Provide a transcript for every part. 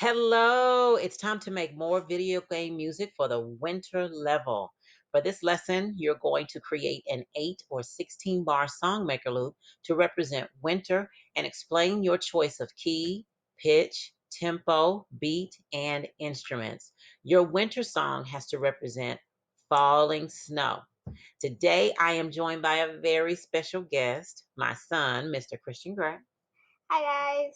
Hello, it's time to make more video game music for the winter level. For this lesson, you're going to create an 8 or 16 bar song maker loop to represent winter and explain your choice of key, pitch, tempo, beat, and instruments. Your winter song has to represent falling snow. Today, I am joined by a very special guest, my son, Mr. Christian Gray. Hi guys.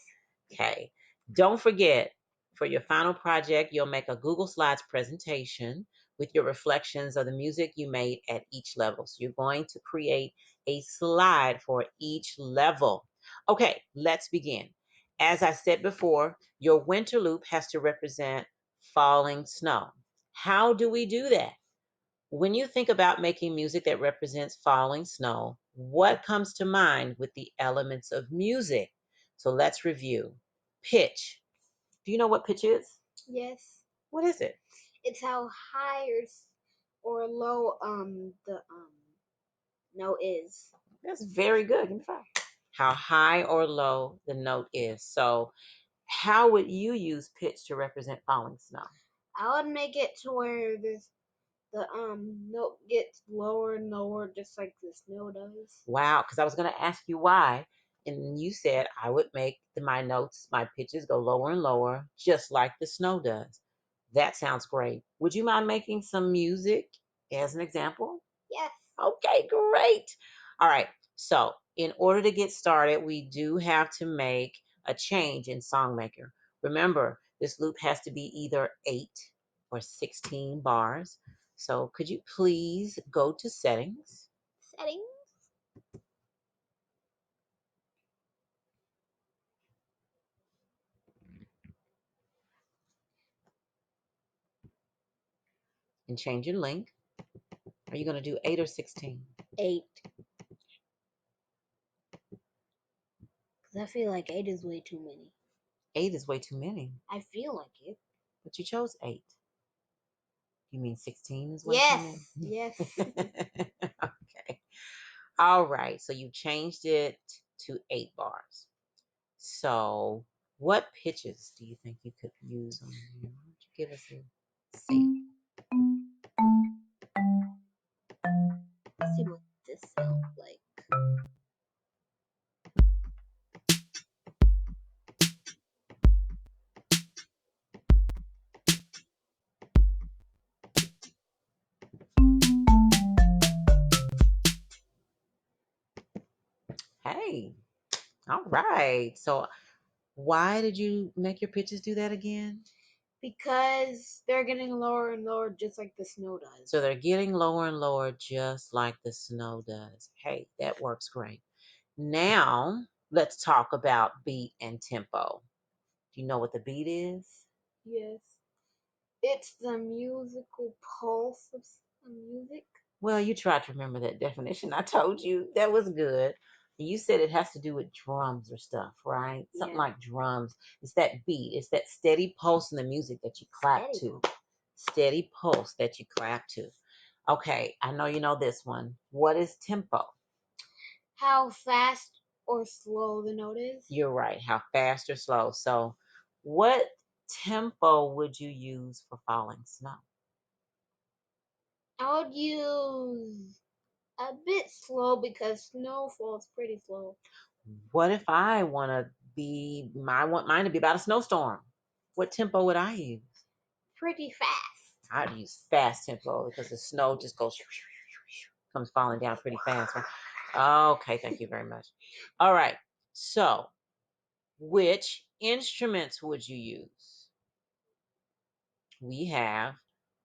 Okay. Don't forget, for your final project, you'll make a Google Slides presentation with your reflections of the music you made at each level. So you're going to create a slide for each level. Okay, let's begin. As I said before, your winter loop has to represent falling snow. How do we do that? When you think about making music that represents falling snow, what comes to mind with the elements of music? So let's review. Pitch. Do you know what pitch is? Yes. What is it? It's how high or low the note is. That's very good. In fact, how high or low the note is. So, how would you use pitch to represent falling snow? I would make it to where the note gets lower and lower just like the snow does. Wow, because I was going to ask you why. And you said I would make my notes, my pitches go lower and lower, just like the snow does. That sounds great. Would you mind making some music as an example? Yes. Okay, great. All right. So, in order to get started, we do have to make a change in SongMaker. Remember, this loop has to be either 8 or 16 bars. So, could you please go to settings? Settings. And change your length. Are you going to do 8 or 16? 8. Because I feel like 8 is way too many. 8 is way too many, I feel like it. but you chose 8. You mean 16 is way too Yes. many? Yes. Okay. All right. So you changed it to 8 bars. So what pitches do you think you could use on here? Why don't you give us a see? Let's see what this sounds like. Hey, all right. So why did you make your pitches do that again? Because they're getting lower and lower just like the snow does. So they're getting lower and lower just like the snow does. Hey, that works great. Now, let's talk about beat and tempo. Do you know what the beat is? Yes. It's the musical pulse of music. Well, you tried to remember that definition. I told you that was good. You said it has to do with drums or stuff, right? Something Yeah. like drums. It's that beat. It's that steady pulse in the music that you clap Steady. to. Steady pulse that you clap to. Okay, I know you know this one. What is tempo? How fast or slow the note is. You're right. How fast or slow. So, what tempo would you use for falling snow? I would use a bit slow because snow falls pretty slow. What if I I want mine to be about a snowstorm? What tempo would I use? Pretty fast. I'd use fast tempo because the snow just goes comes falling down pretty fast, right? Okay, thank you very much. All right. So, which instruments would you use? We have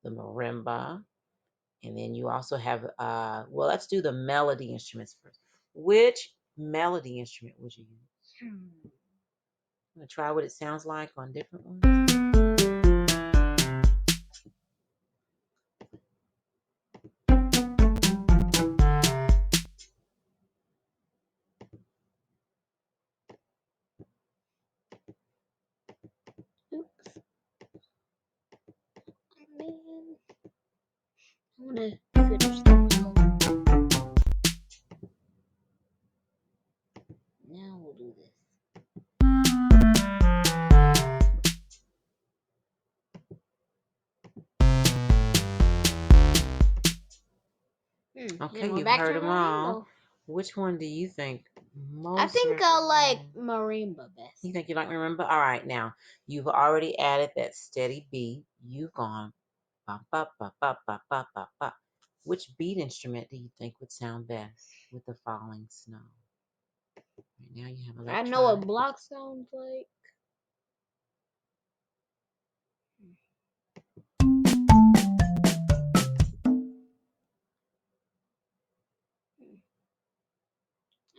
the marimba, and then you also have well, let's do the melody instruments first. Which melody instrument would you use? Hmm. I'm gonna try what it sounds like on different ones. Oops. Man. I'm gonna finish that now we'll do this. Okay, And we're you've back to heard them all. Marimba. Which one do you think I most think I like represent? Marimba You best. think you like Marimba? All right, now you've already added that steady beat. You've gone ba ba ba ba ba ba ba ba. Which beat instrument do you think would sound best with the falling snow? Right now you have I know what electronic. block sounds like.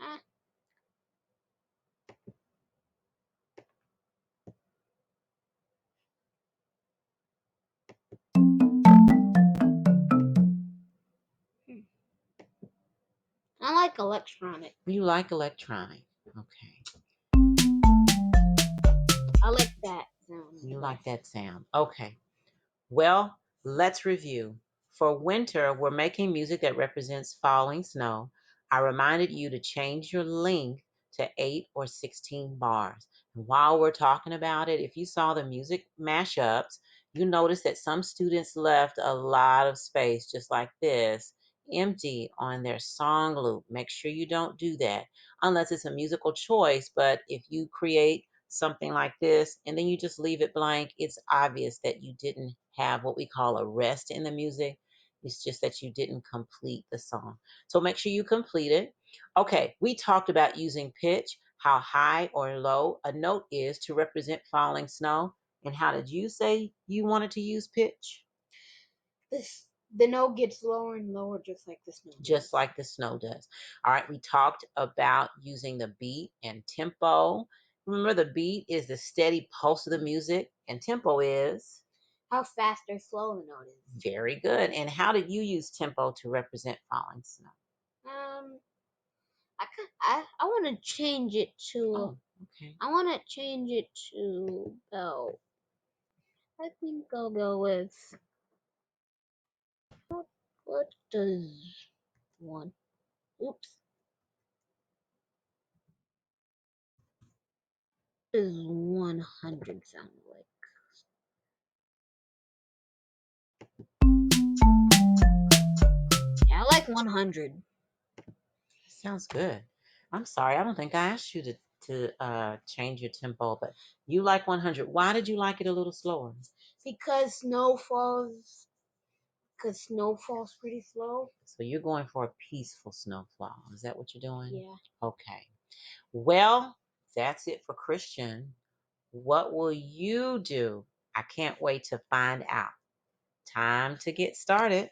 Ah, hmm. I like electronic. You like electronic. Okay. I like that sound. You like that sound. Okay. Well, let's review. For winter, we're making music that represents falling snow. I reminded you to change your length to 8 or 16 bars. And while we're talking about it, if you saw the music mashups, you notice that some students left a lot of space, just like this, empty on their song loop. Make sure you don't do that unless it's a musical choice. But if you create something like this and then you just leave it blank, it's obvious that you didn't have what we call a rest in the music. It's just that you didn't complete the song. So make sure you complete it. Okay, we talked about using pitch, how high or low a note is to represent falling snow. And how did you say you wanted to use pitch? The note gets lower and lower just like the snow Just does. like the snow does. All right, we talked about using the beat and tempo. Remember, the beat is the steady pulse of the music, and tempo is How fast or slow the note is. very good. And how did you use tempo to represent falling snow? Um, I want to change it to. Oh, okay. I want to change it to about. I think I'll go with what does one? Oops, does 100 sound like? Yeah, I like 100 Sounds good. I'm sorry, I don't think I asked you to change your tempo, but you like 100. Why did you like it a little slower? because snow falls. Because snow falls pretty slow. So you're going for a peaceful snowfall. Is that what you're doing? Yeah. Okay. Well, that's it for Christian. What will you do? I can't wait to find out. Time to get started.